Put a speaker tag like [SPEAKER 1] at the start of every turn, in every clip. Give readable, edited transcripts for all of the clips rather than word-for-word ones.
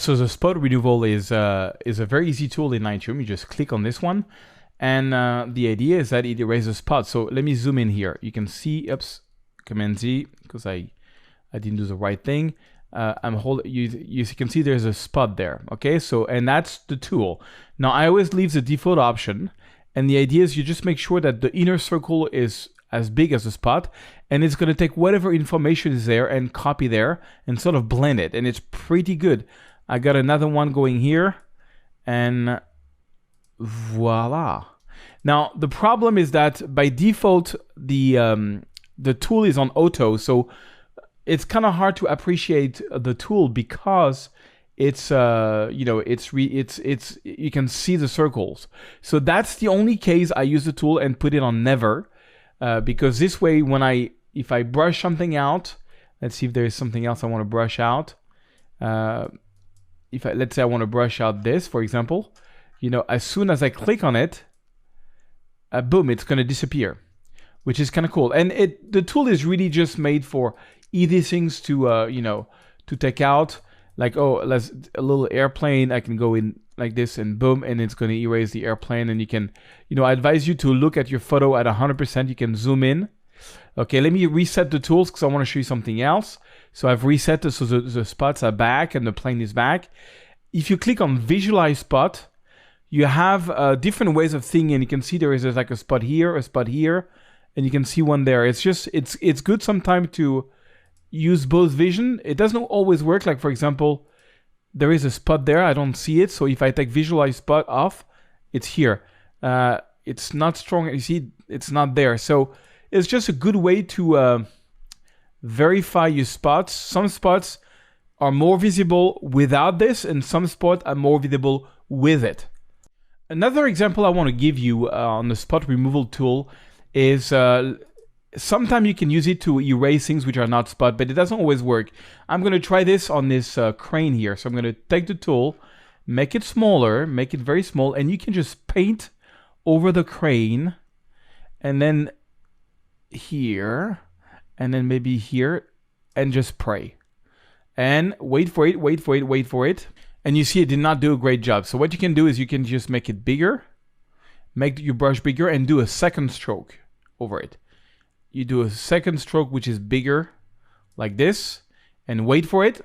[SPEAKER 1] So the spot removal is a very easy tool in Lightroom. You just click on this one, and the idea is that it erases spots. So let me zoom in here. You can see, oops, Command Z, because I didn't do the right thing. You can see there's a spot there. Okay, so and that's the tool. Now I always leave the default option, and the idea is you just make sure that the inner circle is as big as the spot, and it's going to take whatever information is there and copy there and sort of blend it, and it's pretty good. I got another one going here, and voila. Now the problem is that by default the tool is on auto, so it's kind of hard to appreciate the tool because it's you can see the circles. So that's the only case I use the tool and put it on never, because this way if I brush something out, let's see if there is something else I want to brush out. Let's say I want to brush out this, for example, as soon as I click on it, boom, it's going to disappear, which is kind of cool. And the tool is really just made for easy things to to take out, like, oh, let's a little airplane. I can go in like this and boom, and it's going to erase the airplane. And you can, I advise you to look at your photo at 100%. You can zoom in. Okay, let me reset the tools because I want to show you something else. So I've reset this so the spots are back and the plane is back. If you click on visualize spot, you have different ways of thinking, and you can see there is like a spot here, and you can see one there. It's just, it's good sometimes to use both vision. It doesn't always work. Like, for example, there is a spot there, I don't see it. So if I take visualize spot off, it's here. It's not strong. You see, it's not there. So it's just a good way to verify your spots. Some spots are more visible without this, and some spots are more visible with it. Another example I want to give you on the spot removal tool is sometimes you can use it to erase things which are not spot, but it doesn't always work. I'm going to try this on this crane here. So I'm going to take the tool, make it smaller, make it very small, and you can just paint over the crane, and then here, and then maybe here, and just pray. And wait for it. And you see it did not do a great job. So what you can do is you can just make it bigger, make your brush bigger, and do a second stroke over it. You do a second stroke which is bigger, like this, and wait for it.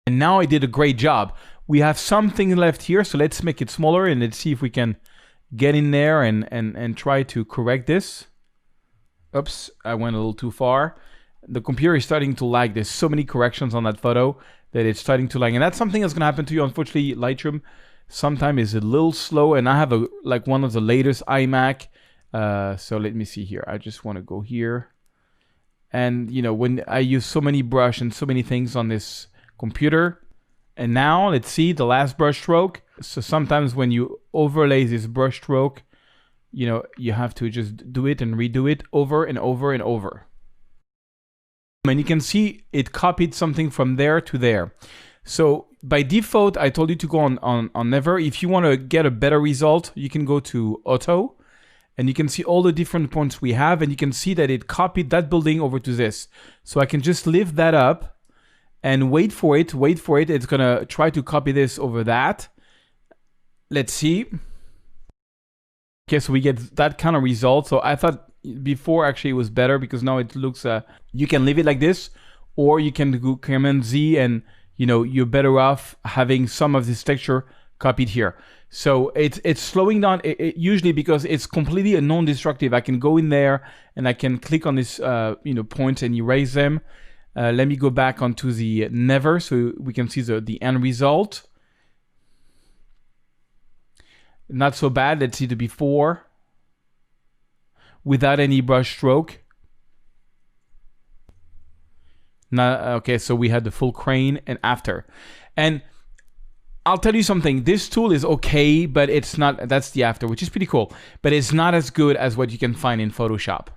[SPEAKER 1] And now I did a great job. We have something left here, so let's make it smaller, and let's see if we can get in there and try to correct this. Oops, I went a little too far. The computer is starting to lag. There's so many corrections on that photo that it's starting to lag. And that's something that's going to happen to you. Unfortunately, Lightroom sometimes is a little slow. And I have one of the latest iMac. So let me see here. I just want to go here. And, when I use so many brush and so many things on this computer. And now let's see the last brush stroke. So sometimes when you overlay this brush stroke, you have to just do it and redo it over and over and over. And you can see it copied something from there to there. So by default, I told you to go on never. If you want to get a better result, you can go to auto, and you can see all the different points we have, and you can see that it copied that building over to this. So I can just lift that up and wait for it. It's going to try to copy this over that. Let's see. Okay, so we get that kind of result. So I thought before actually it was better because now it looks, you can leave it like this, or you can do Command Z, and you're better off having some of this texture copied here. So it's slowing down usually because it's completely a non-destructive. I can go in there and I can click on this points and erase them. Let me go back onto the never so we can see the end result. Not so bad. Let's see the before without any brush stroke. Now, okay, so we had the full crane and after. And I'll tell you something, this tool is okay, but it's not, that's the after, which is pretty cool, but it's not as good as what you can find in Photoshop.